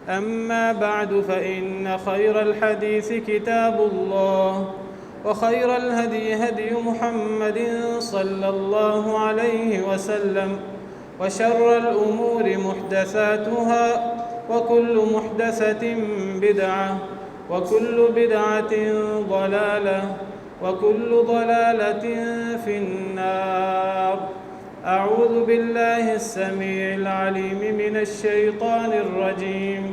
أما بعد فإن خير الحديث كتاب الله وخير الهدي هدي محمد صلى الله عليه وسلم وشر الأمور محدثاتها وكل محدثة بدعة وكل بدعة ضلالة وكل ضلالة في النار. أعوذ بالله السميع العليم من الشيطان الرجيم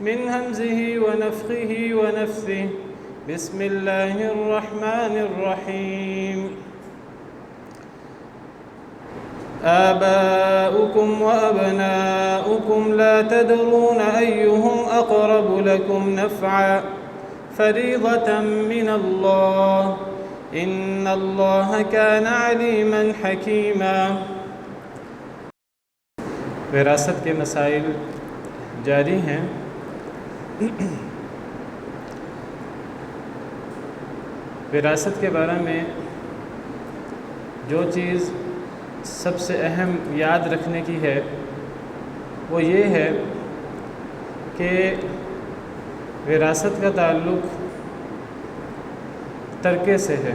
من همزه ونفخه ونفثه. بسم الله الرحمن الرحيم. آباؤكم وأبناؤكم لا تدرون أيهم أقرب لكم نفعا فريضة من الله إن الله كان عليما حكيما. وراثت کے مسائل جاری ہیں. وراثت کے بارے میں جو چیز سب سے اہم یاد رکھنے کی ہے وہ یہ ہے کہ وراثت کا تعلق ترکے سے ہے.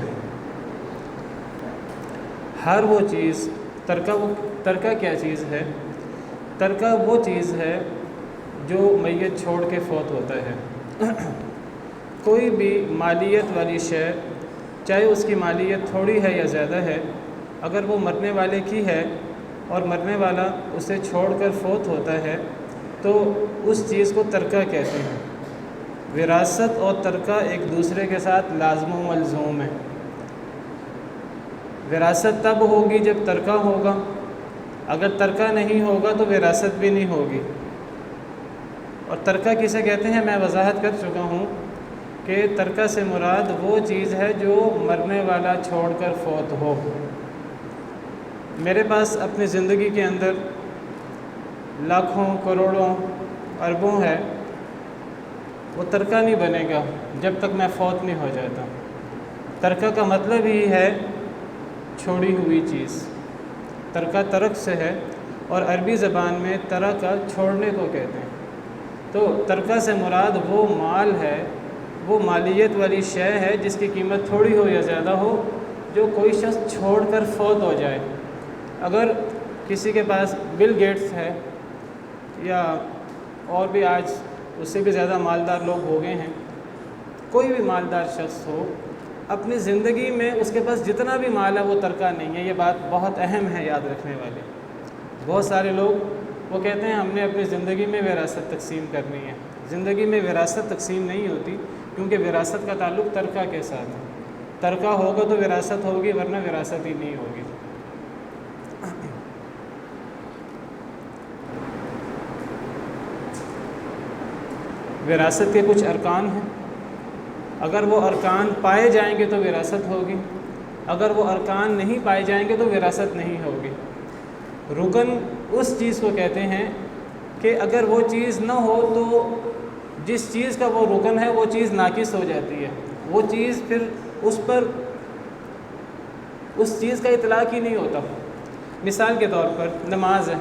ہر وہ چیز ترکہ کیا چیز ہے؟ ترکہ وہ چیز ہے جو میت چھوڑ کے فوت ہوتا ہے. کوئی بھی مالیت والی شے، چاہے اس کی مالیت تھوڑی ہے یا زیادہ ہے، اگر وہ مرنے والے کی ہے اور مرنے والا اسے چھوڑ کر فوت ہوتا ہے تو اس چیز کو ترکہ کہتے ہیں. وراثت اور ترکہ ایک دوسرے کے ساتھ لازم و ملزوم ہے. وراثت تب ہوگی جب ترکہ ہوگا، اگر ترکہ نہیں ہوگا تو وراثت بھی نہیں ہوگی. اور ترکہ کسے کہتے ہیں میں وضاحت کر چکا ہوں کہ ترکہ سے مراد وہ چیز ہے جو مرنے والا چھوڑ کر فوت ہو. میرے پاس اپنی زندگی کے اندر لاکھوں کروڑوں اربوں ہے، وہ ترکہ نہیں بنے گا جب تک میں فوت نہیں ہو جاتا. ترکہ کا مطلب ہی ہے چھوڑی ہوئی چیز. ترکہ ترک سے ہے اور عربی زبان میں ترکہ چھوڑنے کو کہتے ہیں. تو ترکہ سے مراد وہ مال ہے، وہ مالیت والی شے ہے جس کی قیمت تھوڑی ہو یا زیادہ ہو، جو کوئی شخص چھوڑ کر فوت ہو جائے. اگر کسی کے پاس بل گیٹس ہے یا اور بھی آج اس سے بھی زیادہ مالدار لوگ ہو گئے ہیں، کوئی بھی مالدار شخص ہو، اپنی زندگی میں اس کے پاس جتنا بھی مال ہے وہ ترکہ نہیں ہے. یہ بات بہت اہم ہے یاد رکھنے والی. بہت سارے لوگ وہ کہتے ہیں ہم نے اپنی زندگی میں وراثت تقسیم کرنی ہے. زندگی میں وراثت تقسیم نہیں ہوتی، کیونکہ وراثت کا تعلق ترکہ کے ساتھ ہے. ترکہ ہوگا تو وراثت ہوگی، ورنہ وراثت ہی نہیں ہوگی. وراثت کے کچھ ارکان ہیں. اگر وہ ارکان پائے جائیں گے تو وراثت ہوگی، اگر وہ ارکان نہیں پائے جائیں گے تو وراثت نہیں ہوگی. رکن اس چیز کو کہتے ہیں کہ اگر وہ چیز نہ ہو تو جس چیز کا وہ رکن ہے وہ چیز ناقص ہو جاتی ہے. وہ چیز پھر اس پر اس چیز کا اطلاق ہی نہیں ہوتا. مثال کے طور پر نماز ہے.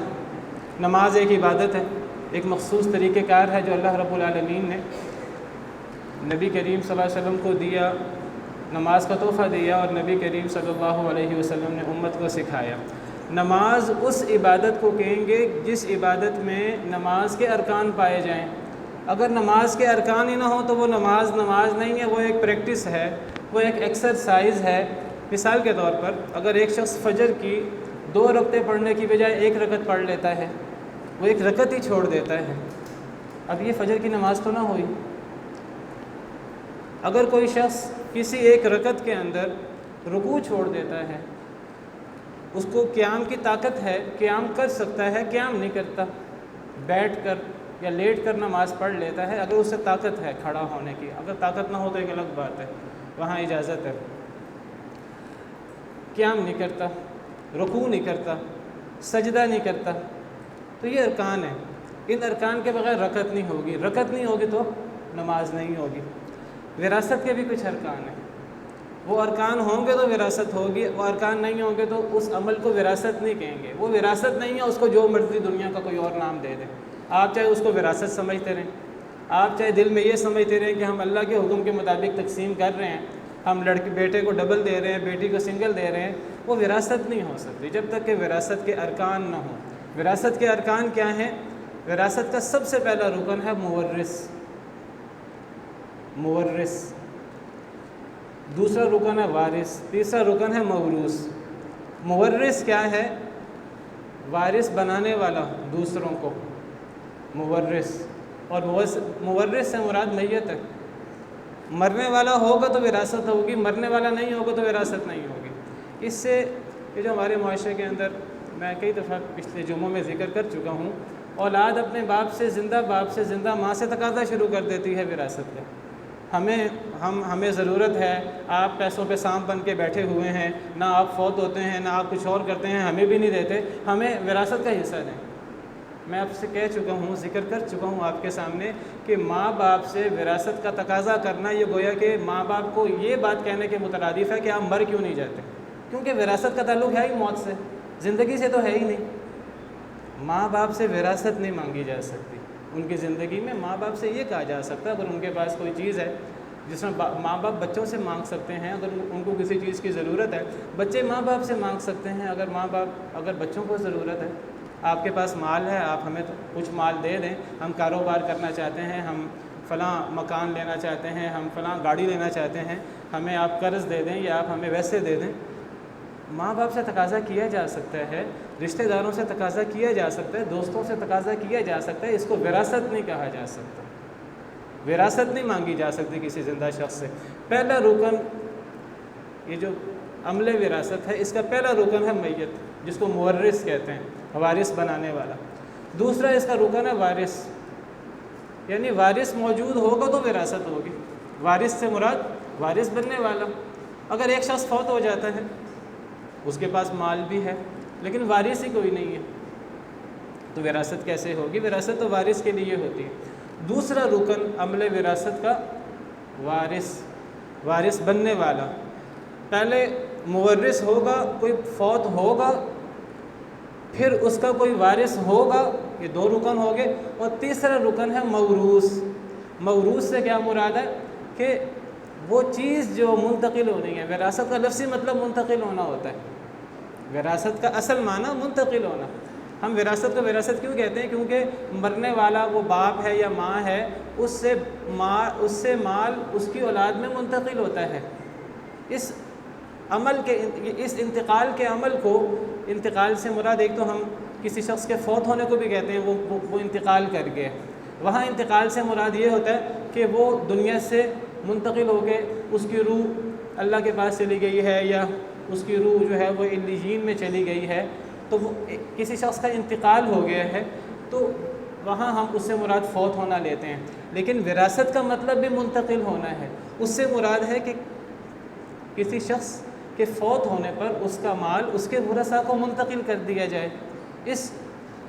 نماز ایک عبادت ہے، ایک مخصوص طریقہ کار ہے جو اللہ رب العالمین نے نبی کریم صلی اللہ علیہ وسلم کو دیا، نماز کا تحفہ دیا، اور نبی کریم صلی اللہ علیہ وسلم نے امت کو سکھایا. نماز اس عبادت کو کہیں گے جس عبادت میں نماز کے ارکان پائے جائیں. اگر نماز کے ارکان ہی نہ ہوں تو وہ نماز نہیں ہے، وہ ایک پریکٹس ہے، وہ ایک ایکسرسائز ہے. مثال کے طور پر اگر ایک شخص فجر کی 2 رکعتیں پڑھنے کی بجائے 1 رکعت پڑھ لیتا ہے، وہ 1 رکعت ہی چھوڑ دیتا ہے، اب یہ فجر کی نماز تو نہ ہوئی. اگر کوئی شخص کسی 1 رکعت کے اندر رکوع چھوڑ دیتا ہے، اس کو قیام کی طاقت ہے، قیام کر سکتا ہے، قیام نہیں کرتا، بیٹھ کر یا لیٹ کر نماز پڑھ لیتا ہے اگر اس سے طاقت ہے کھڑا ہونے کی. اگر طاقت نہ ہو تو ایک الگ بات ہے، وہاں اجازت ہے. قیام نہیں کرتا، رکوع نہیں کرتا، سجدہ نہیں کرتا، تو یہ ارکان ہیں. ان ارکان کے بغیر رکعت نہیں ہوگی. رکعت نہیں ہوگی تو نماز نہیں ہوگی. وراثت کے بھی کچھ ارکان ہیں. وہ ارکان ہوں گے تو وراثت ہوگی، وہ ارکان نہیں ہوں گے تو اس عمل کو وراثت نہیں کہیں گے. وہ وراثت نہیں ہے، اس کو جو مرضی دنیا کا کوئی اور نام دے دے. آپ چاہے اس کو وراثت سمجھتے رہیں، آپ چاہے دل میں یہ سمجھتے رہیں کہ ہم اللہ کے حکم کے مطابق تقسیم کر رہے ہیں، ہم بیٹے کو ڈبل دے رہے ہیں، بیٹی کو سنگل دے رہے ہیں، وہ وراثت نہیں ہو سکتی جب تک کہ وراثت کے ارکان نہ ہوں۔ وراثت کے ارکان کیا ہیں؟ وراثت کا سب سے پہلا رکن ہے مورث، دوسرا رکن ہے وارث، تیسرا رکن ہے موروث۔ مورث کیا ہے؟ وارث بنانے والا دوسروں کو، مورث، اور مورث سے مراد میت ہے۔ مرنے والا ہوگا تو وراثت ہوگی، مرنے والا نہیں ہوگا تو وراثت نہیں ہوگی۔ اس سے یہ جو ہمارے معاشرے کے اندر میں کئی دفعہ پچھلے جمعوں میں ذکر کر چکا ہوں، اولاد اپنے باپ سے زندہ ماں سے تقاضا شروع کر دیتی ہے وراثت کا۔ ہمیں ضرورت ہے، آپ پیسوں پہ سانپ بن کے بیٹھے ہوئے ہیں، نہ آپ فوت ہوتے ہیں نہ آپ کچھ اور کرتے ہیں، ہمیں بھی نہیں دیتے، ہمیں وراثت کا حصہ دیں۔ میں آپ سے کہہ چکا ہوں، ذکر کر چکا ہوں آپ کے سامنے کہ ماں باپ سے وراثت کا تقاضا کرنا یہ گویا کہ ماں باپ کو یہ بات کہنے کے مترادف ہے کہ آپ مر کیوں نہیں جاتے، کیونکہ وراثت کا تعلق ہے ہی موت سے، زندگی سے تو ہے ہی نہیں۔ ماں باپ سے وراثت نہیں مانگی جا سکتی ان کی زندگی میں۔ ماں باپ سے یہ کہا جا سکتا ہے اگر ان کے پاس کوئی چیز ہے، جس میں ماں باپ بچوں سے مانگ سکتے ہیں، اگر ان کو کسی چیز کی ضرورت ہے، بچے ماں باپ سے مانگ سکتے ہیں اگر بچوں کو ضرورت ہے۔ آپ کے پاس مال ہے، آپ ہمیں تو کچھ مال دے دیں، ہم کاروبار کرنا چاہتے ہیں، ہم فلاں مکان لینا چاہتے ہیں، ہم فلاں گاڑی لینا چاہتے ہیں، ہمیں آپ قرض دے دیں یا آپ ہمیں ویسے دے دیں۔ ماں باپ سے تقاضا کیا جا سکتا ہے، رشتہ داروں سے تقاضا کیا جا سکتا ہے، دوستوں سے تقاضا کیا جا سکتا ہے، اس کو وراثت نہیں کہا جا سکتا، وراثت نہیں مانگی جا سکتی کسی زندہ شخص سے۔ پہلا رکن، یہ جو عمل وراثت ہے، اس کا پہلا رکن ہے میت، جس کو مورث کہتے ہیں، وارث بنانے والا۔ دوسرا اس کا رکن ہے وارث، یعنی وارث موجود ہوگا تو وراثت ہوگی۔ وارث سے مراد وارث بننے والا۔ اگر ایک شخص فوت ہو جاتا ہے، اس کے پاس مال بھی ہے لیکن وارث ہی کوئی نہیں ہے، تو وراثت کیسے ہوگی؟ وراثت تو وارث کے لیے ہوتی ہے۔ دوسرا رکن عمل وراثت کا وارث بننے والا۔ پہلے مورث ہوگا، کوئی فوت ہوگا، پھر اس کا کوئی وارث ہوگا، یہ دو رکن ہو گئے۔ اور تیسرا رکن ہے موروث۔ موروث سے کیا مراد ہے کہ وہ چیز جو منتقل ہونی ہے۔ وراثت کا لفظی مطلب منتقل ہونا ہوتا ہے، وراثت کا اصل معنی منتقل ہونا۔ ہم وراثت کو وراثت کیوں کہتے ہیں؟ کیونکہ مرنے والا وہ باپ ہے یا ماں ہے، اس سے مال اس کی اولاد میں منتقل ہوتا ہے۔ اس انتقال کے عمل کو، انتقال سے مراد ایک تو ہم کسی شخص کے فوت ہونے کو بھی کہتے ہیں، وہ انتقال کر گئے، وہاں انتقال سے مراد یہ ہوتا ہے کہ وہ دنیا سے منتقل ہو کے اس کی روح اللہ کے پاس چلی گئی ہے، یا اس کی روح جو ہے وہ علیین میں چلی گئی ہے، تو وہ کسی شخص کا انتقال ہو گیا ہے، تو وہاں ہم اس سے مراد فوت ہونا لیتے ہیں۔ لیکن وراثت کا مطلب بھی منتقل ہونا ہے۔ اس سے مراد ہے کہ کسی شخص کے فوت ہونے پر اس کا مال اس کے ورثاء کو منتقل کر دیا جائے۔ اس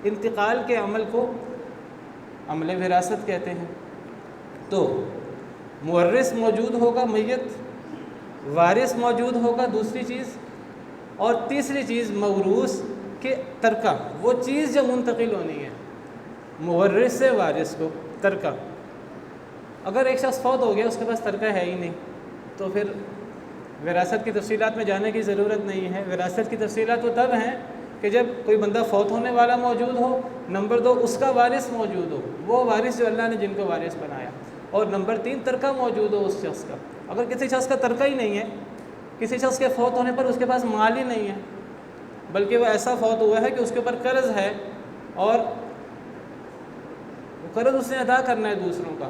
انتقال کے عمل کو عمل وراثت کہتے ہیں۔ تو مورث موجود ہوگا، میت، وارث موجود ہوگا، دوسری چیز، اور تیسری چیز موروث کے ترکہ، وہ چیز جو منتقل ہونی ہے مورث سے وارث کو، ترکہ۔ اگر ایک شخص فوت ہو گیا، اس کے پاس ترکہ ہے ہی نہیں، تو پھر وراثت کی تفصیلات میں جانے کی ضرورت نہیں ہے۔ وراثت کی تفصیلات وہ تب ہیں کہ جب کوئی بندہ فوت ہونے والا موجود ہو، نمبر 2 اس کا وارث موجود ہو، وہ وارث جو اللہ نے جن کو وارث بنایا، اور نمبر 3 ترکہ موجود ہو اس شخص کا۔ اگر کسی شخص کا ترکہ ہی نہیں ہے، کسی شخص کے فوت ہونے پر اس کے پاس مال ہی نہیں ہے، بلکہ وہ ایسا فوت ہوا ہے کہ اس کے اوپر قرض ہے، اور وہ قرض اس نے ادا کرنا ہے دوسروں کا،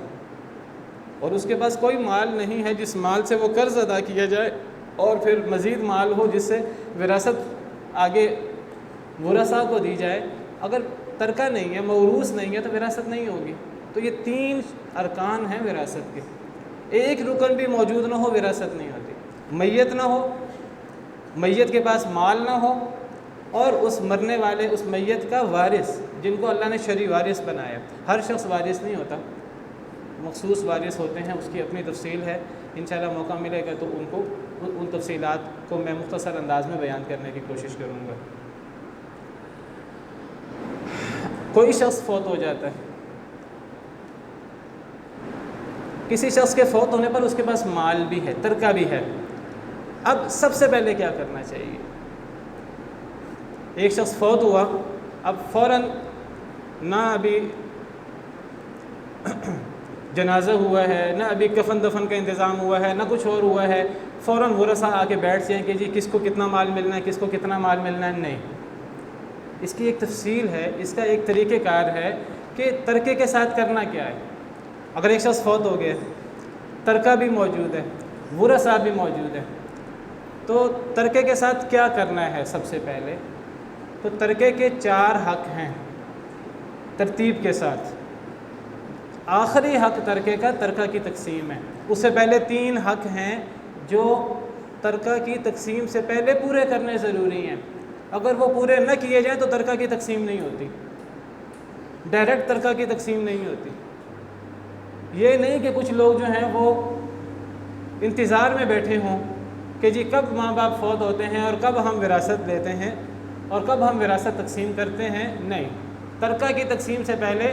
اور اس کے پاس کوئی مال نہیں ہے جس مال سے وہ قرض ادا کیا جائے، اور پھر مزید مال ہو جس سے وراثت آگے ورثاء کو دی جائے۔ اگر ترکہ نہیں ہے، موروث نہیں ہے، تو وراثت نہیں ہوگی۔ تو یہ 3 ارکان ہیں وراثت کے۔ ایک رکن بھی موجود نہ ہو، وراثت نہیں ہوتی۔ میت نہ ہو، میت کے پاس مال نہ ہو، اور اس مرنے والے اس میت کا وارث، جن کو اللہ نے شرعی وارث بنایا۔ ہر شخص وارث نہیں ہوتا، مخصوص وارث ہوتے ہیں، اس کی اپنی تفصیل ہے۔ انشاءاللہ موقع ملے گا تو ان تفصیلات کو میں مختصر انداز میں بیان کرنے کی کوشش کروں گا۔ کوئی شخص فوت ہو جاتا ہے، کسی شخص کے فوت ہونے پر اس کے پاس مال بھی ہے، ترکہ بھی ہے، اب سب سے پہلے کیا کرنا چاہیے؟ ایک شخص فوت ہوا، اب فوراً نہ ابھی جنازہ ہوا ہے، نہ ابھی کفن دفن کا انتظام ہوا ہے، نہ کچھ اور ہوا ہے، فوراً ورثاء آ کے بیٹھ جائیں کہ جی کس کو کتنا مال ملنا ہے، کس کو کتنا مال ملنا ہے، نہیں، اس کی ایک تفصیل ہے، اس کا ایک طریقہ کار ہے کہ ترکے کے ساتھ کرنا کیا ہے۔ اگر ایک شخص فوت ہو گیا، ترکہ بھی موجود ہے، ورثاء بھی موجود ہے، تو ترکے کے ساتھ کیا کرنا ہے؟ سب سے پہلے تو ترکے کے 4 حق ہیں ترتیب کے ساتھ۔ آخری حق ترکے کا ترکہ کی تقسیم ہے، اس سے پہلے 3 حق ہیں جو ترکہ کی تقسیم سے پہلے پورے کرنے ضروری ہیں، اگر وہ پورے نہ کیے جائیں تو ترکہ کی تقسیم نہیں ہوتی، ڈائریکٹ ترکہ کی تقسیم نہیں ہوتی۔ یہ نہیں کہ کچھ لوگ جو ہیں وہ انتظار میں بیٹھے ہوں کہ جی کب ماں باپ فوت ہوتے ہیں اور کب ہم وراثت لیتے ہیں اور کب ہم وراثت تقسیم کرتے ہیں، نہیں، ترکہ کی تقسیم سے پہلے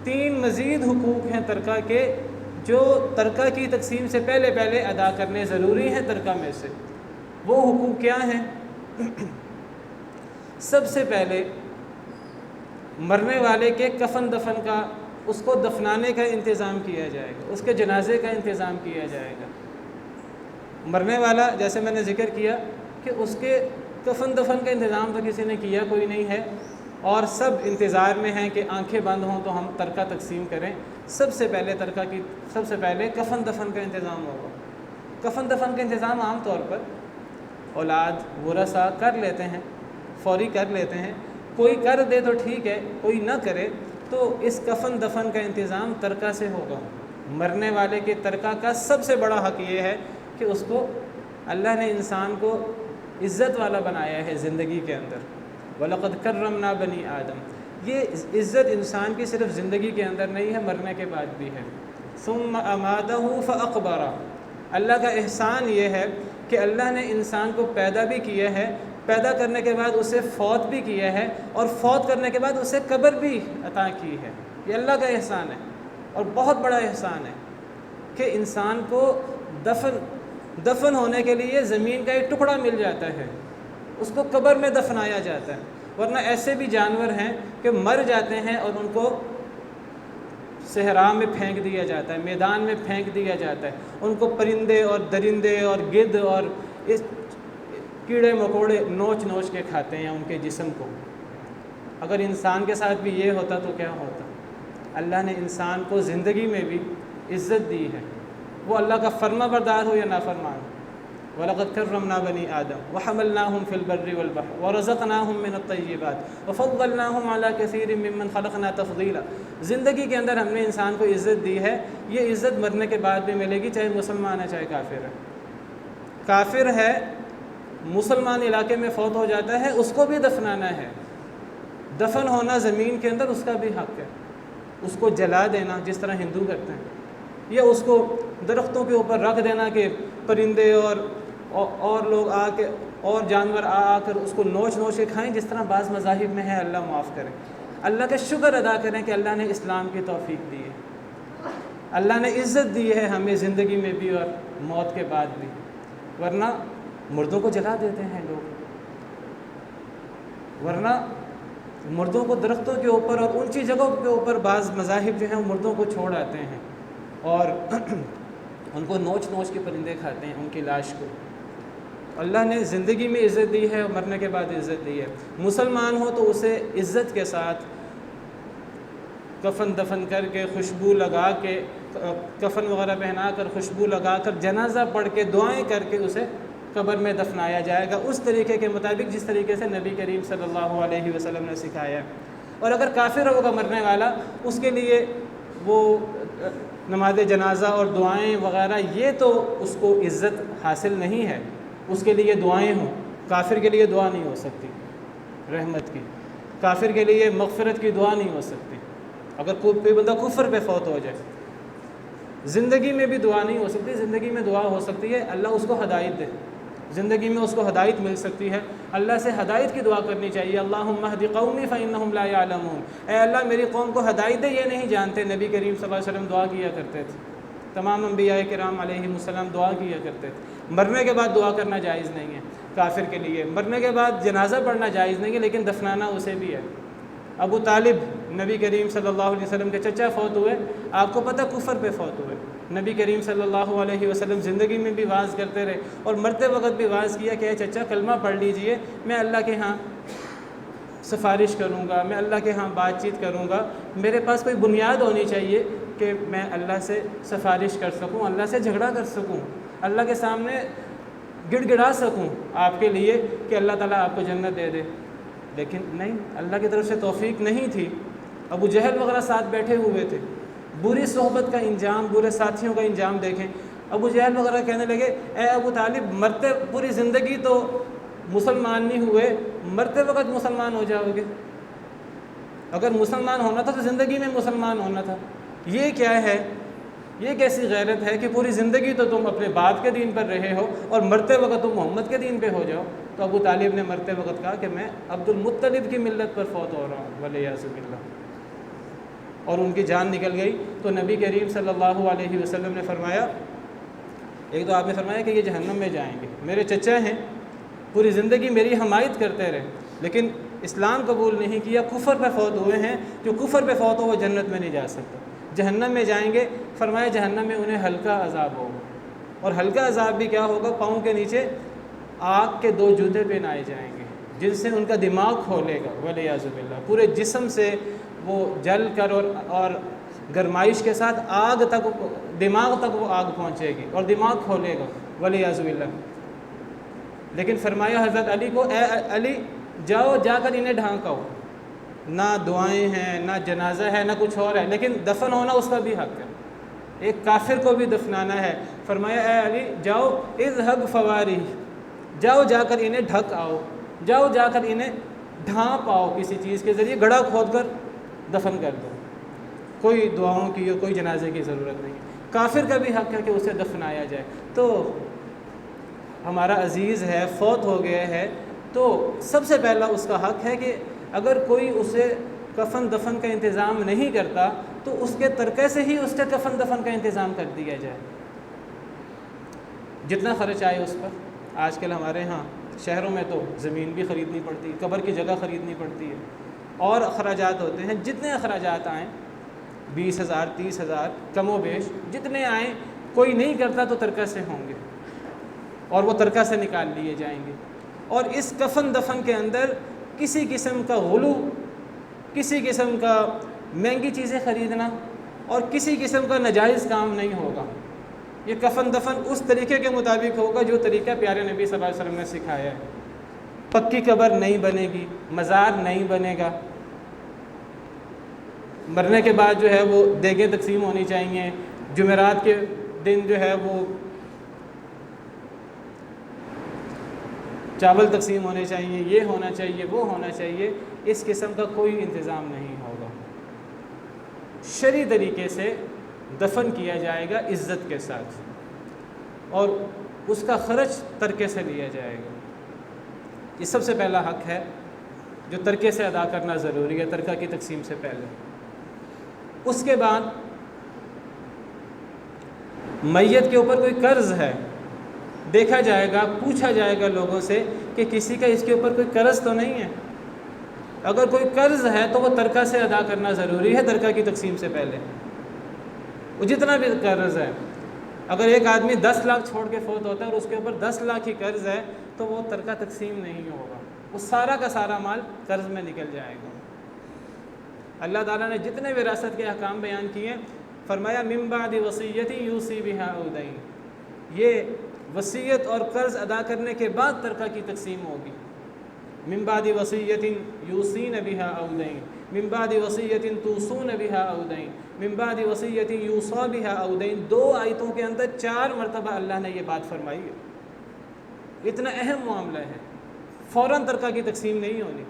3 مزید حقوق ہیں ترکہ کے جو ترکہ کی تقسیم سے پہلے ادا کرنے ضروری ہیں ترکہ میں سے۔ وہ حقوق کیا ہیں؟ سب سے پہلے مرنے والے کے کفن دفن کا، اس کو دفنانے کا انتظام کیا جائے گا، اس کے جنازے کا انتظام کیا جائے گا۔ مرنے والا، جیسے میں نے ذکر کیا کہ اس کے کفن دفن کا انتظام تو کسی نے کیا کوئی نہیں ہے، اور سب انتظار میں ہیں کہ آنکھیں بند ہوں تو ہم ترکہ تقسیم کریں۔ سب سے پہلے کفن دفن کا انتظام ہوگا۔ کفن دفن کا انتظام عام طور پر اولاد ورثاء کر لیتے ہیں، فوری کر لیتے ہیں، کوئی کر دے تو ٹھیک ہے، کوئی نہ کرے تو اس کفن دفن کا انتظام ترکہ سے ہوگا۔ مرنے والے کے ترکہ کا سب سے بڑا حق یہ ہے کہ اس کو اللہ نے انسان کو عزت والا بنایا ہے زندگی کے اندر، وَلَقَدْ كَرَّمْنَا بَنِي آدم۔ یہ عزت انسان کی صرف زندگی کے اندر نہیں ہے، مرنے کے بعد بھی ہے۔ ثُمَّ أَمَاتَهُ فَأَقْبَرَهُ۔ اللہ کا احسان یہ ہے کہ اللہ نے انسان کو پیدا بھی کیا ہے، پیدا کرنے کے بعد اسے فوت بھی کیا ہے، اور فوت کرنے کے بعد اسے قبر بھی عطا کی ہے۔ یہ اللہ کا احسان ہے، اور بہت بڑا احسان ہے کہ انسان کو دفن ہونے کے لیے زمین کا ایک ٹکڑا مل جاتا ہے، اس کو قبر میں دفنایا جاتا ہے۔ ورنہ ایسے بھی جانور ہیں کہ مر جاتے ہیں اور ان کو صحرا میں پھینک دیا جاتا ہے، میدان میں پھینک دیا جاتا ہے، ان کو پرندے اور درندے اور گدھ اور اس کیڑے مکوڑے نوچ نوچ کے کھاتے ہیں ان کے جسم کو۔ اگر انسان کے ساتھ بھی یہ ہوتا تو کیا ہوتا؟ اللہ نے انسان کو زندگی میں بھی عزت دی ہے، وہ اللہ کا فرما بردار ہو یا نافرمان۔ وَلَقَدْ كَرَّمْنَا بَنِي آدَمَ وَحَمَلْنَاهُمْ فِي الْبَرِّ وَالْبَحْرِ وَرَزَقْنَاهُمْ مِنَ الطَّيِّبَاتِ وَفَضَّلْنَاهُمْ عَلَى كَثِيرٍ مِّمَّنْ خَلَقْنَا تَفْضِيلًا۔ زندگی کے اندر ہم نے انسان کو عزت دی ہے، یہ عزت مرنے کے بعد بھی ملے گی، چاہے مسلمان ہے چاہے کافر ہے۔ کافر ہے، مسلمان علاقے میں فوت ہو جاتا ہے، اس کو بھی دفنانا ہے، دفن ہونا زمین کے اندر اس کا بھی حق ہے۔ اس کو جلا دینا جس طرح ہندو کرتے ہیں، یا اس کو درختوں کے اوپر رکھ دینا کہ پرندے اور لوگ آ کے اور جانور آ کر اس کو نوچ نوچ کے کھائیں، جس طرح بعض مذاہب میں ہے، اللہ معاف کرے۔ اللہ کا شکر ادا کریں کہ اللہ نے اسلام کی توفیق دی ہے، اللہ نے عزت دی ہے ہمیں زندگی میں بھی اور موت کے بعد بھی، ورنہ مردوں کو جلا دیتے ہیں لوگ، ورنہ مردوں کو درختوں کے اوپر اور اونچی جگہوں کے اوپر بعض مذاہب جو ہیں وہ مردوں کو چھوڑ آتے ہیں اور ان کو نوچ نوچ کے پرندے کھاتے ہیں ان کی لاش کو۔ اللہ نے زندگی میں عزت دی ہے اور مرنے کے بعد عزت دی ہے۔ مسلمان ہو تو اسے عزت کے ساتھ کفن دفن کر کے، خوشبو لگا کے، کفن وغیرہ پہنا کر، خوشبو لگا کر، جنازہ پڑھ کے، دعائیں کر کے اسے قبر میں دفنایا جائے گا، اس طریقے کے مطابق جس طریقے سے نبی کریم صلی اللہ علیہ وسلم نے سکھایا ہے۔ اور اگر کافر ہوگا مرنے والا، اس کے لیے وہ نماز جنازہ اور دعائیں وغیرہ یہ تو اس کو عزت حاصل نہیں ہے، اس کے لیے دعائیں ہوں۔ کافر کے لیے دعا نہیں ہو سکتی رحمت کی، کافر کے لیے مغفرت کی دعا نہیں ہو سکتی۔ اگر کوئی بندہ کفر پہ فوت ہو جائے، زندگی میں بھی دعا نہیں ہو سکتی، زندگی میں دعا ہو سکتی ہے اللہ اس کو ہدایت دے، زندگی میں اس کو ہدایت مل سکتی ہے۔ اللہ سے ہدایت کی دعا کرنی چاہیے، اللہم اہد قومی فانہم لا یعلمون، اے اللہ میری قوم کو ہدایت دے، یہ نہیں جانتے۔ نبی کریم صلی اللہ علیہ وسلم دعا کیا کرتے تھے، تمام انبیاء کرام علیہم السلام دعا کیا کرتے تھے۔ مرنے کے بعد دعا کرنا جائز نہیں ہے کافر کے لیے، مرنے کے بعد جنازہ پڑھنا جائز نہیں ہے، لیکن دفنانا اسے بھی ہے۔ ابو طالب نبی کریم صلی اللہ علیہ وسلم کے چچا فوت ہوئے، آپ کو پتہ کفر پہ فوت ہوئے۔ نبی کریم صلی اللہ علیہ وسلم زندگی میں بھی واعظ کرتے رہے اور مرتے وقت بھی واعظ کیا کہ اے چچا کلمہ پڑھ لیجئے، میں اللہ کے ہاں سفارش کروں گا، میں اللہ کے ہاں بات چیت کروں گا، میرے پاس کوئی بنیاد ہونی چاہیے کہ میں اللہ سے سفارش کر سکوں، اللہ سے جھگڑا کر سکوں، اللہ کے سامنے گڑ گڑا سکوں آپ کے لیے کہ اللہ تعالیٰ آپ کو جنت دے دے۔ لیکن نہیں، اللہ کی طرف سے توفیق نہیں تھی۔ ابو جہل وغیرہ ساتھ بیٹھے ہوئے تھے، بری صحبت کا انجام، برے ساتھیوں کا انجام دیکھیں۔ ابو جہل وغیرہ کہنے لگے اے ابو طالب، مرتے پوری زندگی تو مسلمان نہیں ہوئے، مرتے وقت مسلمان ہو جاؤ گے؟ اگر مسلمان ہونا تھا تو زندگی میں مسلمان ہونا تھا، یہ کیا ہے؟ یہ کیسی غیرت ہے کہ پوری زندگی تو تم اپنے باپ کے دین پر رہے ہو اور مرتے وقت تم محمد کے دین پہ ہو جاؤ۔ تو ابو طالب نے مرتے وقت کہا کہ میں عبد المطلب کی ملت پر فوت ہو رہا ہوں، والعیاذ باللہ، اور ان کی جان نکل گئی۔ تو نبی کریم صلی اللہ علیہ وسلم نے فرمایا، ایک تو آپ نے فرمایا کہ یہ جہنم میں جائیں گے، میرے چچا ہیں، پوری زندگی میری حمایت کرتے رہے لیکن اسلام قبول نہیں کیا، کفر پہ فوت ہوئے ہیں، جو کفر پہ فوت ہو وہ جنت میں نہیں جا سکتا، جہنم میں جائیں گے۔ فرمایا جہنم میں انہیں ہلکا عذاب ہوگا، اور ہلکا عذاب بھی کیا ہوگا؟ پاؤں کے نیچے آگ کے 2 جوتے پہنائے جائیں گے جن سے ان کا دماغ کھولے گا، والعیاذ باللہ، پورے جسم سے وہ جل کر اور گرمائش کے ساتھ آگ تک، دماغ تک وہ آگ پہنچے گی اور دماغ کھولے گا، والعیاذ باللہ۔ لیکن فرمایا حضرت علی کو، اے علی جاؤ، جا کر انہیں ڈھانکاؤ، نہ دعائیں ہیں، نہ جنازہ ہے، نہ کچھ اور ہے، لیکن دفن ہونا اس کا بھی حق ہے، ایک کافر کو بھی دفنانا ہے۔ فرمایا اے علی جاؤ، اذهب فواری، جاؤ جا کر انہیں ڈھک آؤ، جاؤ جا کر انہیں ڈھانپ آؤ، کسی چیز کے ذریعے گڑھا کھود کر دفن کر دو، کوئی دعاؤں کی کوئی جنازے کی ضرورت نہیں۔ کافر کا بھی حق ہے کہ اسے دفنایا جائے۔ تو ہمارا عزیز ہے، فوت ہو گیا ہے، تو سب سے پہلا اس کا حق ہے کہ اگر کوئی اسے کفن دفن کا انتظام نہیں کرتا تو اس کے ترکے سے ہی اس کے کفن دفن کا انتظام کر دیا جائے، جتنا خرچ آئے اس پر۔ آج کل ہمارے ہاں شہروں میں تو زمین بھی خریدنی پڑتی ہے، قبر کی جگہ خریدنی پڑتی ہے، اور اخراجات ہوتے ہیں، جتنے اخراجات آئیں 20,000 30,000 کم و بیش جتنے آئیں، کوئی نہیں کرتا تو ترکہ سے ہوں گے اور وہ ترکہ سے نکال لیے جائیں گے۔ اور اس کفن دفن کے اندر کسی قسم کا غلو، کسی قسم کا مہنگی چیزیں خریدنا اور کسی قسم کا ناجائز کام نہیں ہوگا۔ یہ کفن دفن اس طریقے کے مطابق ہوگا جو طریقہ پیارے نبی صلی اللہ علیہ وسلم نے سکھایا ہے۔ پکی قبر نہیں بنے گی، مزار نہیں بنے گا، مرنے کے بعد جو ہے وہ دیگیں تقسیم ہونی چاہیے، جمعرات کے دن جو ہے وہ چاول تقسیم ہونے چاہیے، یہ ہونا چاہیے، وہ ہونا چاہیے، اس قسم کا کوئی انتظام نہیں ہوگا۔ شرعی طریقے سے دفن کیا جائے گا عزت کے ساتھ، اور اس کا خرچ ترکے سے لیا جائے گا۔ یہ سب سے پہلا حق ہے جو ترکے سے ادا کرنا ضروری ہے، ترکہ کی تقسیم سے پہلے۔ اس کے بعد میت کے اوپر کوئی قرض ہے، دیکھا جائے گا، پوچھا جائے گا لوگوں سے کہ کسی کا اس کے اوپر کوئی قرض تو نہیں ہے۔ اگر کوئی قرض ہے تو وہ ترکہ سے ادا کرنا ضروری ہے، ترکہ کی تقسیم سے پہلے۔ وہ جتنا بھی قرض ہے، اگر ایک آدمی 10 لاکھ چھوڑ کے فوت ہوتا ہے اور اس کے اوپر 10 لاکھ ہی قرض ہے تو وہ ترکہ تقسیم نہیں ہوگا، وہ سارا کا سارا مال قرض میں نکل جائے گا۔ اللہ تعالیٰ نے جتنے وراثت کے احکام بیان کیے، فرمایا من بعد وصیت یوصی بها او دین، یہ وصیت اور قرض ادا کرنے کے بعد ترکہ کی تقسیم ہوگی۔ من بعد وصیت یوصین بها او دین، من بعد وصیت توصون بها او دین، من بعد وصیت یوصی بها او دین۔ 2 آیتوں کے اندر 4 مرتبہ اللہ نے یہ بات فرمائی ہے۔ اتنا اہم معاملہ ہے، فوراً ترکہ کی تقسیم نہیں ہونی،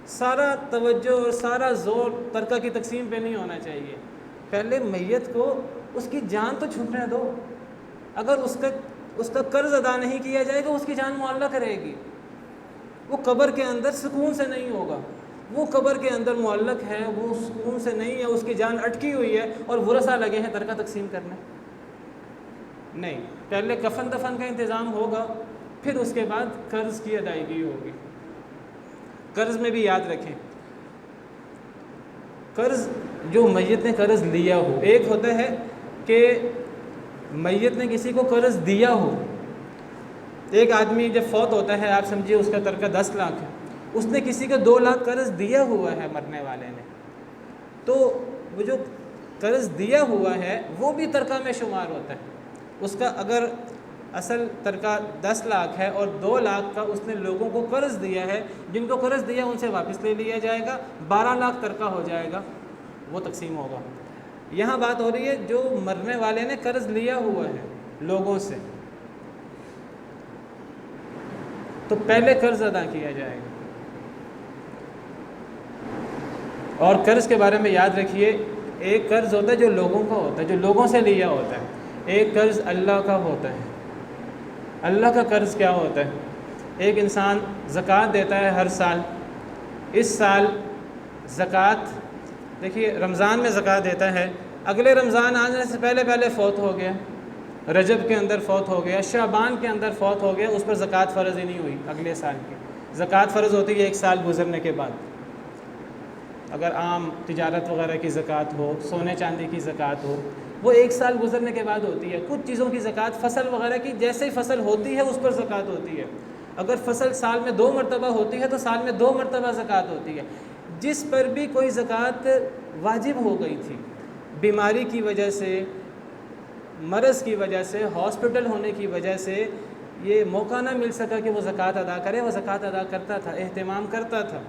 سارا توجہ اور سارا زور ترکہ کی تقسیم پہ نہیں ہونا چاہیے۔ پہلے میت کو اس کی جان تو چھوٹنے دو، اگر اس کا اس کا قرض ادا نہیں کیا جائے گا، اس کی جان معلق رہے گی، وہ قبر کے اندر سکون سے نہیں ہوگا، وہ قبر کے اندر معلق ہے، وہ سکون سے نہیں ہے، اس کی جان اٹکی ہوئی ہے اور ورثہ لگے ہیں ترکہ تقسیم کرنے. نہیں، پہلے کفن دفن کا انتظام ہوگا، پھر اس کے بعد قرض کی ادائیگی ہوگی. قرض میں بھی یاد رکھیں، قرض جو میت نے قرض لیا ہو، ایک ہوتا ہے کہ میت نے کسی کو قرض دیا ہو. ایک آدمی جب فوت ہوتا ہے، آپ سمجھیے اس کا ترکہ 10 لاکھ ہے، اس نے کسی کو 2 لاکھ قرض دیا ہوا ہے مرنے والے نے، تو وہ جو قرض دیا ہوا ہے وہ بھی ترکہ میں شمار ہوتا ہے. اس کا اگر اصل ترکہ 10 لاکھ ہے اور 2 لاکھ کا اس نے لوگوں کو قرض دیا ہے، جن کو قرض دیا ان سے واپس لے لیا جائے گا، 12 لاکھ ترکہ ہو جائے گا، وہ تقسیم ہوگا. یہاں بات ہو رہی ہے جو مرنے والے نے قرض لیا ہوا ہے لوگوں سے، تو پہلے قرض ادا کیا جائے گا. اور قرض کے بارے میں یاد رکھیے، ایک قرض ہوتا ہے جو لوگوں کا ہوتا ہے، جو لوگوں سے لیا ہوتا ہے، ایک قرض اللہ کا ہوتا ہے. اللہ کا قرض کیا ہوتا ہے؟ ایک انسان زکوٰۃ دیتا ہے ہر سال. اس سال زکوٰۃ، دیکھیے رمضان میں زکوٰۃ دیتا ہے، اگلے رمضان آنے سے پہلے فوت ہو گیا، رجب کے اندر فوت ہو گیا، شعبان کے اندر فوت ہو گیا، اس پر زکوٰۃ فرض ہی نہیں ہوئی. اگلے سال کی زکوٰۃ فرض ہوتی ہے 1 سال گزرنے کے بعد. اگر عام تجارت وغیرہ کی زکوٰۃ ہو، سونے چاندی کی زکوٰۃ ہو، وہ 1 سال گزرنے کے بعد ہوتی ہے. کچھ چیزوں کی زکوٰۃ فصل وغیرہ کی جیسے ہی فصل ہوتی ہے اس پر زکوٰۃ ہوتی ہے. اگر فصل سال میں 2 مرتبہ ہوتی ہے تو سال میں 2 مرتبہ زکوٰۃ ہوتی ہے. جس پر بھی کوئی زکوٰۃ واجب ہو گئی تھی، بیماری کی وجہ سے، مرض کی وجہ سے، ہاسپٹل ہونے کی وجہ سے یہ موقع نہ مل سکا کہ وہ زکوٰۃ ادا کرے، وہ زکوٰۃ ادا کرتا تھا، اہتمام کرتا تھا.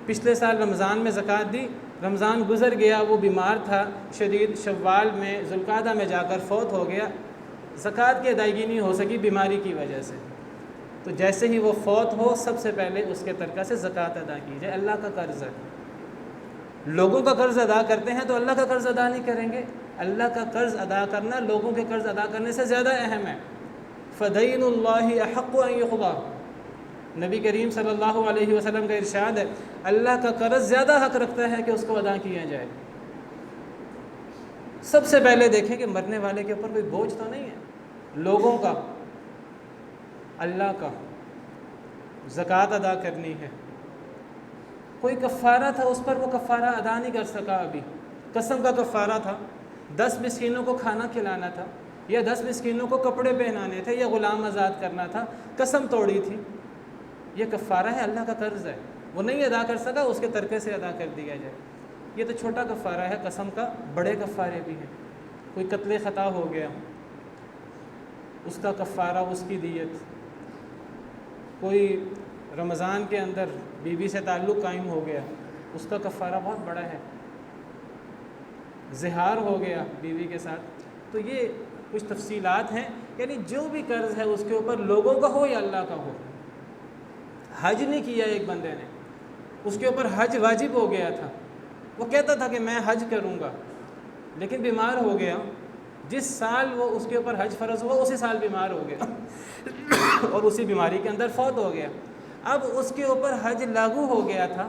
پچھلے سال رمضان میں زکوٰۃ دی، رمضان گزر گیا، وہ بیمار تھا شدید، شوال میں ذوالقعدہ میں جا کر فوت ہو گیا، زکوٰۃ کی ادائیگی نہیں ہو سکی بیماری کی وجہ سے. تو جیسے ہی وہ فوت ہو سب سے پہلے اس کے ترکہ سے زکوٰۃ ادا کی جائے. اللہ کا قرض ہے، لوگوں کا قرض ادا کرتے ہیں تو اللہ کا قرض ادا نہیں کریں گے. اللہ کا قرض ادا کرنا لوگوں کے قرض ادا کرنے سے زیادہ اہم ہے. فدین اللہ احق ان یقضی، نبی کریم صلی اللہ علیہ وسلم کا ارشاد ہے، اللہ کا قرض زیادہ حق رکھتا ہے کہ اس کو ادا کیا جائے. سب سے پہلے دیکھیں کہ مرنے والے کے اوپر کوئی بوجھ تو نہیں ہے، لوگوں کا، اللہ کا. زکوٰۃ ادا کرنی ہے، کوئی کفارہ تھا اس پر، وہ کفارہ ادا نہیں کر سکا ابھی. قسم کا کفارہ تھا، 10 مسکینوں کو کھانا کھلانا تھا، یا 10 مسکینوں کو کپڑے پہنانے تھے، یا غلام آزاد کرنا تھا، قسم توڑی تھی، یہ کفارہ ہے، اللہ کا قرض ہے، وہ نہیں ادا کر سکا، اس کے ترکے سے ادا کر دیا جائے. یہ تو چھوٹا کفارہ ہے قسم کا، بڑے کفارے بھی ہیں. کوئی قتل خطا ہو گیا، اس کا کفارہ، اس کی دیت. کوئی رمضان کے اندر بیوی سے تعلق قائم ہو گیا، اس کا کفارہ بہت بڑا ہے. زہار ہو گیا بیوی کے ساتھ. تو یہ کچھ تفصیلات ہیں. یعنی جو بھی قرض ہے اس کے اوپر لوگوں کا ہو یا اللہ کا ہو. حج نہیں کیا ایک بندے نے، اس کے اوپر حج واجب ہو گیا تھا، وہ کہتا تھا کہ میں حج کروں گا، لیکن بیمار ہو گیا. جس سال وہ اس کے اوپر حج فرض ہوا اسی سال بیمار ہو گیا اور اسی بیماری کے اندر فوت ہو گیا. اب اس کے اوپر حج لاگو ہو گیا تھا،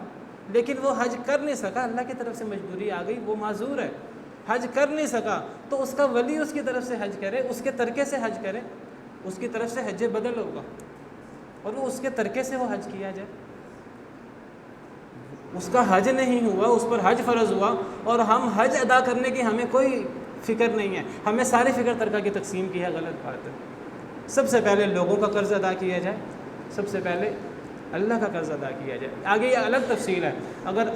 لیکن وہ حج کر نہیں سکا، اللہ کی طرف سے مجبوری آ گئی، وہ معذور ہے، حج کر نہیں سکا. تو اس کا ولی اس کی طرف سے حج کرے، اس کے ترکے سے حج کرے، اس کی طرف سے حج بدل ہوگا اور وہ اس کے ترکے سے وہ حج کیا جائے. اس کا حج نہیں ہوا، اس پر حج فرض ہوا، اور ہم حج ادا کرنے کی ہمیں کوئی فکر نہیں ہے، ہمیں ساری فکر ترکہ کی تقسیم کی ہے. غلط بات ہے. سب سے پہلے لوگوں کا قرض ادا کیا جائے، سب سے پہلے اللہ کا قرض ادا کیا جائے. آگے یہ الگ تفصیل ہے، اگر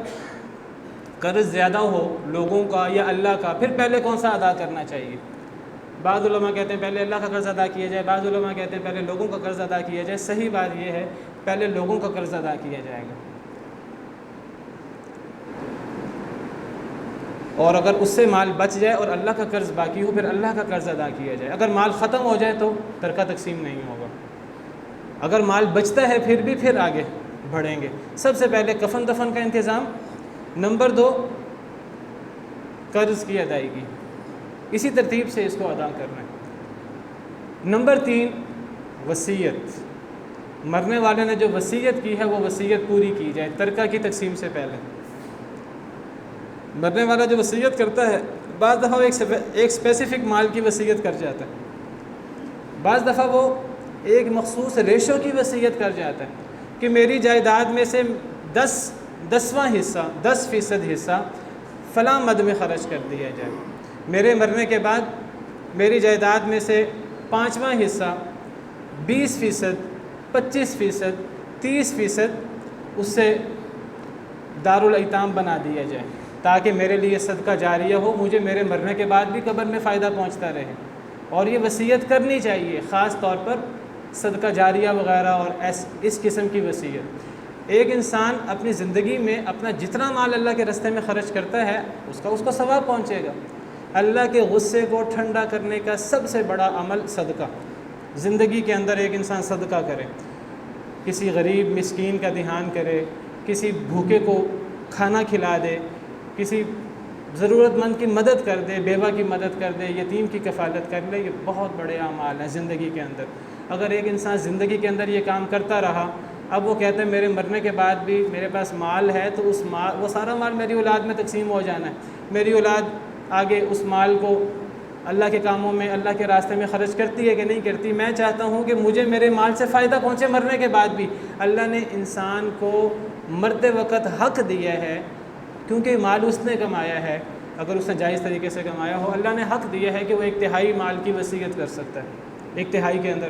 قرض زیادہ ہو لوگوں کا یا اللہ کا، پھر پہلے کون سا ادا کرنا چاہیے. بعض علماء کہتے ہیں پہلے اللہ کا قرض ادا کیا جائے، بعض علماء کہتے ہیں پہلے لوگوں کا قرض ادا کیا جائے. صحیح بات یہ ہے پہلے لوگوں کا قرض ادا کیا جائے گا، اور اگر اس سے مال بچ جائے اور اللہ کا قرض باقی ہو پھر اللہ کا قرض ادا کیا جائے. اگر مال ختم ہو جائے تو ترکہ تقسیم نہیں ہوگا. اگر مال بچتا ہے پھر آگے بڑھیں گے. سب سے پہلے کفن دفن کا انتظام، نمبر 2 قرض کی ادائیگی. اسی ترتیب سے اس کو ادا کرنا ہے. نمبر 3 وصیت. مرنے والے نے جو وصیت کی ہے وہ وصیت پوری کی جائے ترکہ کی تقسیم سے پہلے. مرنے والا جو وصیت کرتا ہے بعض دفعہ وہ ایک اسپیسیفک مال کی وصیت کر جاتا ہے, بعض دفعہ وہ ایک مخصوص ریشو کی وصیت کر جاتا ہے کہ میری جائیداد میں سے 10% حصہ فلاں مد میں خرچ کر دیا جائے. میرے مرنے کے بعد میری جائیداد میں سے 5واں حصہ 20%, 25%, 30% اس سے دارالایتام بنا دیا جائے تاکہ میرے لیے صدقہ جاریہ ہو, مجھے میرے مرنے کے بعد بھی قبر میں فائدہ پہنچتا رہے. اور یہ وصیت کرنی چاہیے, خاص طور پر صدقہ جاریہ وغیرہ اور اس قسم کی وصیت. ایک انسان اپنی زندگی میں اپنا جتنا مال اللہ کے راستے میں خرچ کرتا ہے اس کو ثواب پہنچے گا. اللہ کے غصے کو ٹھنڈا کرنے کا سب سے بڑا عمل صدقہ. زندگی کے اندر ایک انسان صدقہ کرے, کسی غریب مسکین کا دھیان کرے, کسی بھوکے کو کھانا کھلا دے, کسی ضرورت مند کی مدد کر دے, بیوہ کی مدد کر دے, یتیم کی کفالت کر لے. یہ بہت بڑے اعمال ہیں زندگی کے اندر. اگر ایک انسان زندگی کے اندر یہ کام کرتا رہا, اب وہ کہتے ہیں میرے مرنے کے بعد بھی میرے پاس مال ہے تو وہ سارا مال میری اولاد میں تقسیم ہو جانا ہے. میری اولاد آگے اس مال کو اللہ کے کاموں میں, اللہ کے راستے میں خرچ کرتی ہے کہ نہیں کرتی. میں چاہتا ہوں کہ مجھے میرے مال سے فائدہ پہنچے مرنے کے بعد بھی. اللہ نے انسان کو مرتے وقت حق دیا ہے کیونکہ مال اس نے کمایا ہے. اگر اس نے جائز طریقے سے کمایا ہو, اللہ نے حق دیا ہے کہ وہ 1/3 مال کی وصیت کر سکتا ہے. 1/3 کے اندر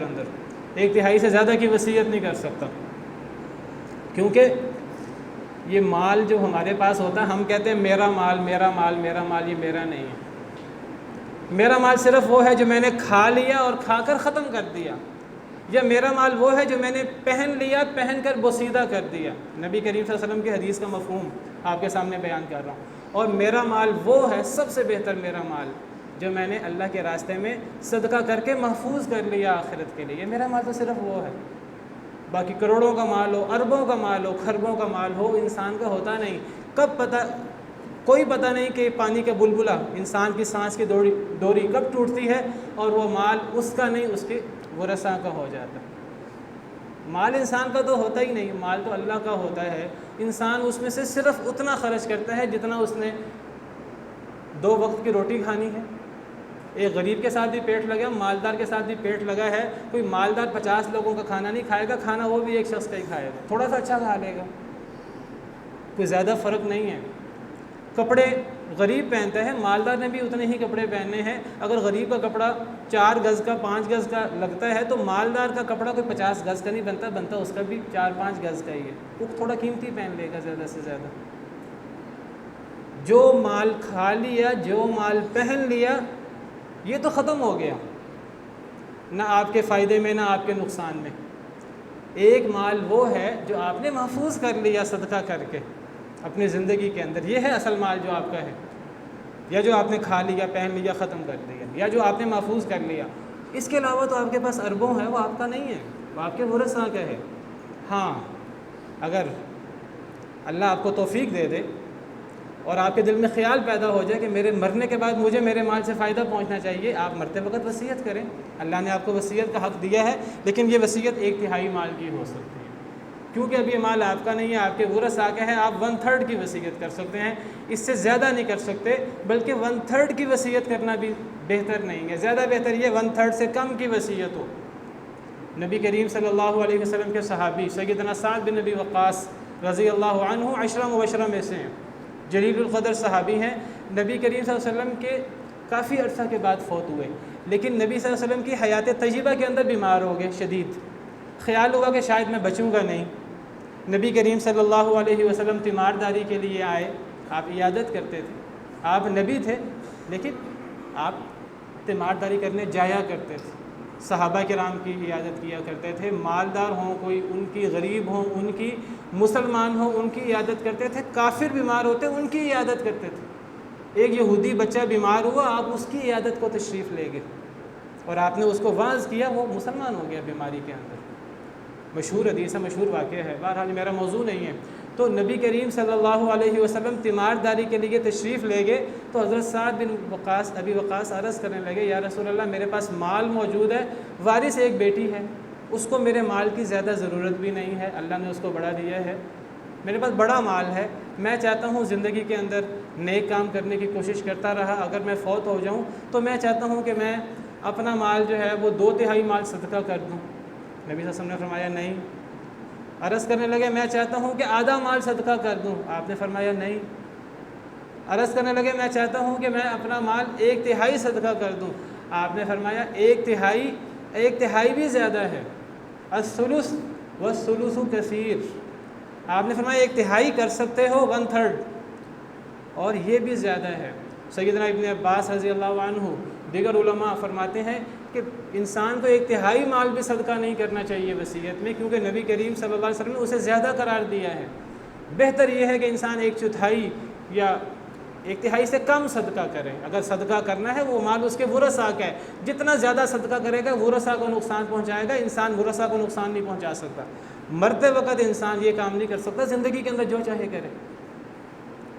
1/3 سے زیادہ کی وصیت نہیں کر سکتا, کیونکہ یہ مال جو ہمارے پاس ہوتا ہے ہم کہتے ہیں میرا مال میرا مال میرا مال. یہ میرا نہیں ہے. میرا مال صرف وہ ہے جو میں نے کھا لیا اور کھا کر ختم کر دیا, یا میرا مال وہ ہے جو میں نے پہن لیا, پہن کر بوسیدہ کر دیا. نبی کریم صلی اللہ علیہ وسلم کی حدیث کا مفہوم آپ کے سامنے بیان کر رہا ہوں. اور میرا مال وہ ہے, سب سے بہتر میرا مال جو میں نے اللہ کے راستے میں صدقہ کر کے محفوظ کر لیا آخرت کے لیے. یہ میرا مال تو صرف وہ ہے. باقی کروڑوں کا مال ہو, اربوں کا مال ہو, خربوں کا مال ہو, انسان کا ہوتا نہیں. کوئی پتہ نہیں کہ پانی کا بلبلا انسان کی سانس کی ڈوری کب ٹوٹتی ہے اور وہ مال اس کا نہیں اس کے ورثاء کا ہو جاتا ہے. مال انسان کا تو ہوتا ہی نہیں, مال تو اللہ کا ہوتا ہے. انسان اس میں سے صرف اتنا خرچ کرتا ہے جتنا اس نے 2 وقت کی روٹی کھانی ہے. ایک غریب کے ساتھ بھی پیٹ لگا, مالدار کے ساتھ بھی پیٹ لگا ہے. کوئی مالدار 50 لوگوں کا کھانا نہیں کھائے گا, کھانا وہ بھی ایک شخص کا ہی کھائے گا, تھوڑا سا اچھا کھا لے گا, کوئی زیادہ فرق نہیں ہے. کپڑے غریب پہنتا ہے, مالدار نے بھی اتنے ہی کپڑے پہننے ہیں. اگر غریب کا کپڑا 4 گز کا 5 گز کا لگتا ہے تو مالدار کا کپڑا کوئی 50 گز کا نہیں بنتا اس کا بھی 4-5 گز کا ہی ہے. وہ تھوڑا قیمتی پہن لے گا زیادہ سے زیادہ. جو مال کھا لیا, جو مال پہن لیا, یہ تو ختم ہو گیا, نہ آپ کے فائدے میں نہ آپ کے نقصان میں. ایک مال وہ ہے جو آپ نے محفوظ کر لیا صدقہ کر کے اپنی زندگی کے اندر. یہ ہے اصل مال جو آپ کا ہے, یا جو آپ نے کھا لیا, پہن لیا, ختم کر دیا, یا جو آپ نے محفوظ کر لیا. اس کے علاوہ تو آپ کے پاس اربوں ہے, وہ آپ کا نہیں ہے, وہ آپ کے ورثاء کا ہے. ہاں, اگر اللہ آپ کو توفیق دے دے اور آپ کے دل میں خیال پیدا ہو جائے کہ میرے مرنے کے بعد مجھے میرے مال سے فائدہ پہنچنا چاہیے, آپ مرتے وقت وصیت کریں. اللہ نے آپ کو وصیت کا حق دیا ہے, لیکن یہ وصیت 1/3 مال کی ہو سکتی ہے, کیونکہ اب یہ مال آپ کا نہیں ہے, آپ کے ورثاء کا ہے. آپ 1/3 کی وصیت کر سکتے ہیں, اس سے زیادہ نہیں کر سکتے. بلکہ 1/3 کی وصیت کرنا بھی بہتر نہیں ہے. زیادہ بہتر یہ 1/3 سے کم کی وصیت ہو. نبی کریم صلی اللہ علیہ وسلم کے صحابی سیدنا سعد بن ابی وقاص رضی اللہ عنہ 10 مبشرہ میں سے ہیں, جلیل القدر صحابی ہیں. نبی کریم صلی اللہ علیہ وسلم کے کافی عرصہ کے بعد فوت ہوئے, لیکن نبی صلی اللہ علیہ وسلم کی حیات طیبہ کے اندر بیمار ہو گئے شدید. خیال ہوا کہ شاید میں بچوں گا نہیں. نبی کریم صلی اللہ علیہ وسلم تیمارداری کے لیے آئے. آپ عیادت کرتے تھے, آپ نبی تھے لیکن آپ تیمارداری کرنے جایا کرتے تھے. صحابہ کرام کی عیادت کیا کرتے تھے, مالدار ہوں, کوئی ان کی غریب ہوں, ان کی مسلمان ہوں, ان کی عیادت کرتے تھے. کافر بیمار ہوتے ان کی عیادت کرتے تھے. ایک یہودی بچہ بیمار ہوا, آپ اس کی عیادت کو تشریف لے گئے اور آپ نے اس کو واعظ کیا, وہ مسلمان ہو گیا بیماری کے اندر. مشہور حدیث ہے، مشہور واقعہ ہے، بہرحال میرا موضوع نہیں ہے۔ تو نبی کریم صلی اللہ علیہ وسلم تیمارداری کے لیے تشریف لے گئے تو حضرت سعد بن ابی وقاص عرض کرنے لگے، یا رسول اللہ میرے پاس مال موجود ہے، وارث ایک بیٹی ہے، اس کو میرے مال کی زیادہ ضرورت بھی نہیں ہے، اللہ نے اس کو بڑا دیا ہے، میرے پاس بڑا مال ہے، میں چاہتا ہوں زندگی کے اندر نیک کام کرنے کی کوشش کرتا رہا، اگر میں فوت ہو جاؤں تو میں چاہتا ہوں کہ میں اپنا مال جو ہے وہ 2/3 مال صدقہ کر دوں۔ نبی صلی اللہ علیہ وسلم نے فرمایا نہیں۔ عرض کرنے لگے میں چاہتا ہوں کہ آدھا مال صدقہ کر دوں، آپ نے فرمایا نہیں۔ عرض کرنے لگے میں چاہتا ہوں کہ میں اپنا مال 1/3 صدقہ کر دوں، آپ نے فرمایا 1/3 بھی زیادہ ہے، الثلث والثلث کثیر، آپ نے فرمایا 1/3 کر سکتے ہو، 1/3 اور یہ بھی زیادہ ہے۔ سیدنا ابن عباس رضی اللہ عنہ، دیگر علماء فرماتے ہیں کہ انسان کو 1/3 مال بھی صدقہ نہیں کرنا چاہیے وصیت میں، کیونکہ نبی کریم صلی اللہ علیہ وسلم نے اسے زیادہ قرار دیا ہے۔ بہتر یہ ہے کہ انسان 1/4 یا 1/3 سے کم صدقہ کرے۔ اگر صدقہ کرنا ہے وہ مال اس کے ورثاء کا ہے، جتنا زیادہ صدقہ کرے گا ورثاء کو نقصان پہنچائے گا، انسان ورثاء کو نقصان نہیں پہنچا سکتا۔ مرتے وقت انسان یہ کام نہیں کر سکتا، زندگی کے اندر جو چاہے کرے،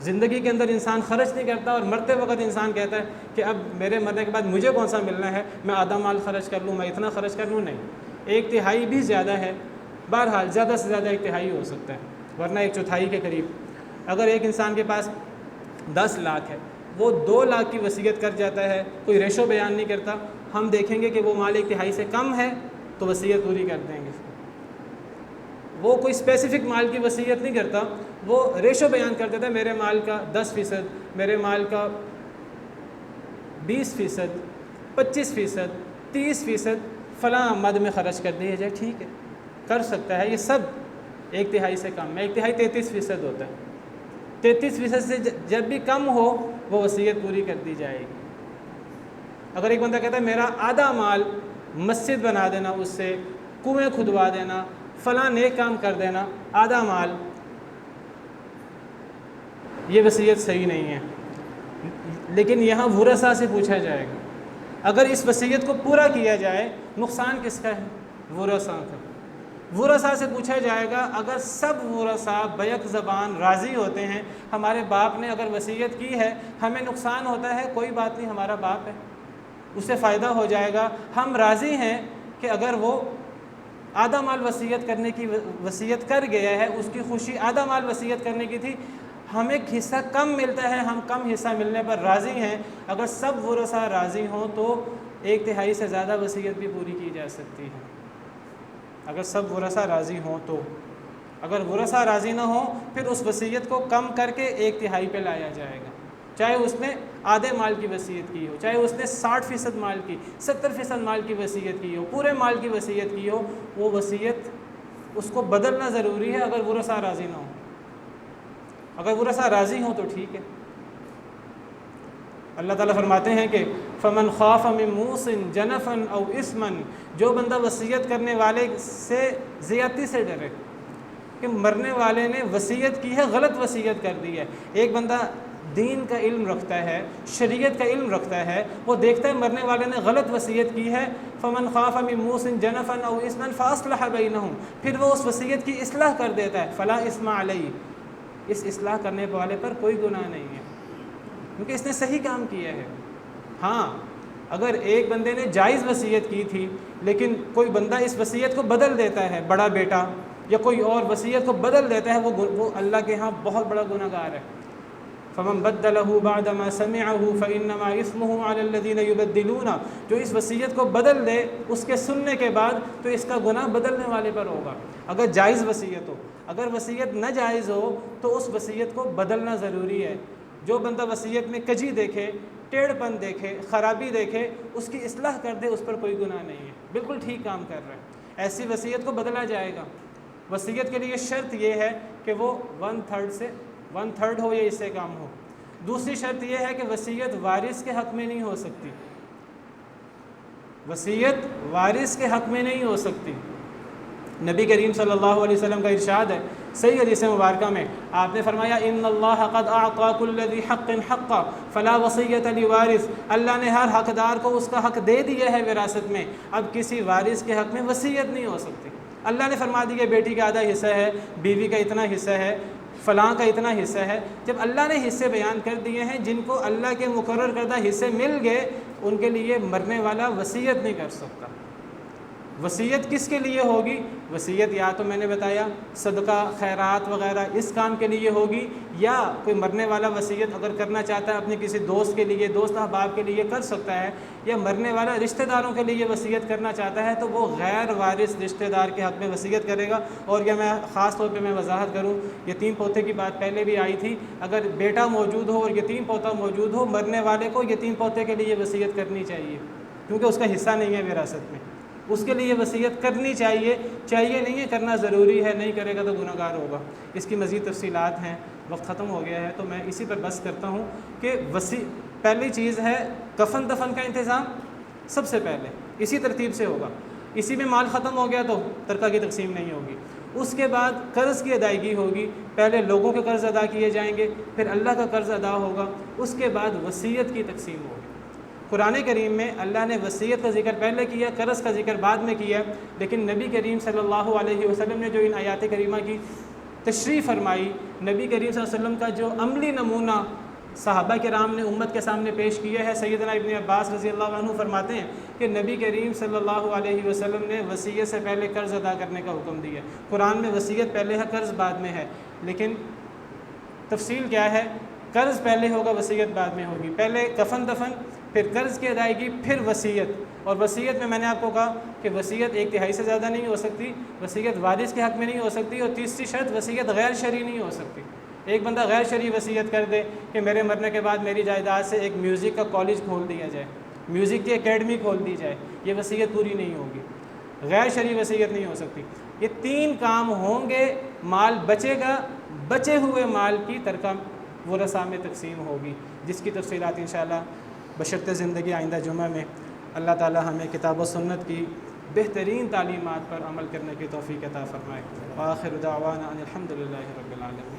زندگی کے اندر انسان خرچ نہیں کرتا، اور مرتے وقت انسان کہتا ہے کہ اب میرے مرنے کے بعد مجھے کون سا ملنا ہے، میں آدھا مال خرچ کر لوں، میں اتنا خرچ کر لوں، نہیں، 1/3 بھی زیادہ ہے۔ بہرحال زیادہ سے زیادہ 1/3 ہو سکتا ہے، ورنہ 1/4 کے قریب۔ اگر ایک انسان کے پاس 10 لاکھ ہے، وہ 2 لاکھ کی وصیت کر جاتا ہے، کوئی ریشو بیان نہیں کرتا، ہم دیکھیں گے کہ وہ مال 1/3 سے کم ہے تو وصیت پوری کر دیں گے۔ وہ کوئی اسپیسیفک مال کی وصیت نہیں کرتا، وہ ریشو بیان کر دیتا ہے، میرے مال کا 10%، میرے مال کا 20%، 25%، 30% فلاں مد میں خرچ کر دیا جائے، ٹھیک ہے، کر سکتا ہے، یہ سب 1/3 سے کم ہے۔ 1/3 33% ہوتا ہے، 33% سے جب بھی کم ہو وہ وصیت پوری کر دی جائے گی۔ اگر ایک بندہ کہتا ہے میرا آدھا مال مسجد بنا دینا، اس سے کنویں کھدوا دینا، فلاں نیک کام کر دینا، آدھا مال، یہ وصیت صحیح نہیں ہے۔ لیکن یہاں ورثاء سے پوچھا جائے گا، اگر اس وصیت کو پورا کیا جائے نقصان کس کا ہے؟ ورثاء کا۔ ورثاء سے پوچھا جائے گا، اگر سب ورثاء بیک زبان راضی ہوتے ہیں، ہمارے باپ نے اگر وصیت کی ہے، ہمیں نقصان ہوتا ہے، کوئی بات نہیں، ہمارا باپ ہے، اسے فائدہ ہو جائے گا، ہم راضی ہیں کہ اگر وہ آدھا مال وصیت کر گیا ہے، اس کی خوشی آدھا مال وصیت کرنے کی تھی، ہمیں حصہ کم ملتا ہے، ہم کم حصہ ملنے پر راضی ہیں۔ اگر سب ورثاء راضی ہوں تو 1/3 سے زیادہ وصیت بھی پوری کی جا سکتی ہے، اگر سب ورثاء راضی ہوں تو۔ اگر ورثاء راضی نہ ہوں پھر اس وصیت کو کم کر کے 1/3 پہ لایا جائے گا، چاہے اس نے آدھے مال کی وصیت کی ہو، چاہے اس نے 60% مال کی، 70% مال کی وصیت کی ہو، پورے مال کی وصیت کی ہو، وہ وصیت اس کو بدلنا ضروری ہے اگر ورثاء راضی نہ ہوں۔ اگر ورثاء راضی ہوں تو ٹھیک ہے۔ اللہ تعالیٰ فرماتے ہیں کہ فمن خاف من موص جنفا او اثما، جو بندہ وصیت کرنے والے سے زیادتی سے ڈرے کہ مرنے والے نے وصیت کی ہے، غلط وصیت کر دی ہے۔ ایک بندہ دین کا علم رکھتا ہے، شریعت کا علم رکھتا ہے، وہ دیکھتا ہے مرنے والے نے غلط وصیت کی ہے، فمن خاف من موص جنفا او اثما فاصلح بینہم، پھر وہ اس وصیت کی اصلاح کر دیتا ہے، فلا اثم علیہ، اس اصلاح کرنے والے پر کوئی گناہ نہیں ہے، کیونکہ اس نے صحیح کام کیا ہے۔ ہاں، اگر ایک بندے نے جائز وصیت کی تھی لیکن کوئی بندہ اس وصیت کو بدل دیتا ہے، بڑا بیٹا یا کوئی اور وصیت کو بدل دیتا ہے، وہ اللہ کے ہاں بہت بڑا گناہ گار ہے۔ فمن بدلہ بعد ما سمعہ فانما اثمہ علی الذین یبدلون، جو اس وصیت کو بدل دے اس کے سننے کے بعد تو اس کا گناہ بدلنے والے پر ہوگا۔ اگر جائز وصیت ہو، اگر وصیت ناجائز ہو تو اس وصیت کو بدلنا ضروری ہے۔ جو بندہ وصیت میں کجی دیکھے، ٹیڑھ پن دیکھے، خرابی دیکھے، اس کی اصلاح کر دے، اس پر کوئی گناہ نہیں ہے، بالکل ٹھیک کام کر رہا ہے۔ ایسی وصیت کو بدلا جائے گا۔ وصیت کے لیے شرط یہ ہے کہ وہ 1/3 ہو یا اس سے کم ہو۔ دوسری شرط یہ ہے کہ وصیت وارث کے حق میں نہیں ہو سکتی، وصیت وارث کے حق میں نہیں ہو سکتی۔ نبی کریم صلی اللہ علیہ وسلم کا ارشاد ہے صحیح حدیث مبارکہ میں، آپ نے فرمایا ان اللہ قد اعطى كل ذي حق حقا فلا وصیۃ لوارث، اللہ نے ہر حقدار کو اس کا حق دے دیا ہے وراثت میں، اب کسی وارث کے حق میں وصیت نہیں ہو سکتی۔ اللہ نے فرما دی کہ بیٹی کا آدھا حصہ ہے، بیوی کا اتنا حصہ ہے، فلاں کا اتنا حصہ ہے۔ جب اللہ نے حصے بیان کر دیے ہیں، جن کو اللہ کے مقرر کردہ حصے مل گئے، ان کے لیے مرنے والا وصیت نہیں کر سکتا۔ وصیت کس کے لیے ہوگی؟ وصیت یا تو میں نے بتایا صدقہ خیرات وغیرہ اس کام کے لیے ہوگی، یا کوئی مرنے والا وصیت اگر کرنا چاہتا ہے اپنے کسی دوست کے لیے، دوست احباب کے لیے کر سکتا ہے، یا مرنے والا رشتہ داروں کے لیے وصیت کرنا چاہتا ہے تو وہ غیر وارث رشتہ دار کے حق میں وصیت کرے گا۔ اور یہ میں خاص طور پہ میں وضاحت کروں، یتیم پوتے کی بات پہلے بھی آئی تھی، اگر بیٹا موجود ہو اور یتیم پوتا موجود ہو، مرنے والے کو یتیم پوتے کے لیے وصیت کرنی چاہیے، کیونکہ اس کا حصہ نہیں ہے وراثت میں، اس کے لیے وصیت کرنی چاہیے نہیں ہے، کرنا ضروری ہے، نہیں کرے گا تو گناہ گار ہوگا۔ اس کی مزید تفصیلات ہیں، وقت ختم ہو گیا ہے تو میں اسی پر بس کرتا ہوں کہ پہلی چیز ہے کفن دفن کا انتظام، سب سے پہلے اسی ترتیب سے ہوگا، اسی میں مال ختم ہو گیا تو ترکہ کی تقسیم نہیں ہوگی۔ اس کے بعد قرض کی ادائیگی ہوگی، پہلے لوگوں کے قرض ادا کیے جائیں گے، پھر اللہ کا قرض ادا ہوگا، اس کے بعد وصیت کی تقسیم ہوگی۔ قرآن کریم میں اللہ نے وصیت کا ذکر پہلے کیا، قرض کا ذکر بعد میں کیا، لیکن نبی کریم صلی اللہ علیہ وسلم نے جو ان آیات کریمہ کی تشریح فرمائی، نبی کریم صلی اللہ علیہ وسلم کا جو عملی نمونہ صحابہ کرام نے امت کے سامنے پیش کیا ہے، سیدنا ابن عباس رضی اللہ عنہ فرماتے ہیں کہ نبی کریم صلی اللہ علیہ وسلم نے وصیت سے پہلے قرض ادا کرنے کا حکم دیا۔ قرآن میں وصیت پہلے ہے، قرض بعد میں ہے، لیکن تفصیل کیا ہے؟ قرض پہلے ہوگا، وصیت بعد میں ہوگی۔ پہلے کفن دفن، پھر قرض کی ادائیگی، پھر وصیت۔ اور وصیت میں نے آپ کو کہا کہ وصیت 1/3 سے زیادہ نہیں ہو سکتی، وصیت وارث کے حق میں نہیں ہو سکتی، اور تیسری شرط وصیت غیر شرعی نہیں ہو سکتی۔ ایک بندہ غیر شرعی وصیت کر دے کہ میرے مرنے کے بعد میری جائیداد سے ایک میوزک کا کالج کھول دیا جائے، میوزک کی اکیڈمی کھول دی جائے، یہ وصیت پوری نہیں ہوگی، غیر شرعی وصیت نہیں ہو سکتی۔ یہ 3 کام ہوں گے، مال بچے گا، بچے ہوئے مال کی ترکہ ورثاء میں تقسیم ہوگی، جس کی تفصیلات انشاءاللہ بشرط زندگی آئندہ جمعہ میں اللہ تعالی ہمیں کتاب و سنت کی بہترین تعلیمات پر عمل کرنے کی توفیق عطا فرمائے۔ وآخر دعوانا ان الحمد للہ رب العالمین۔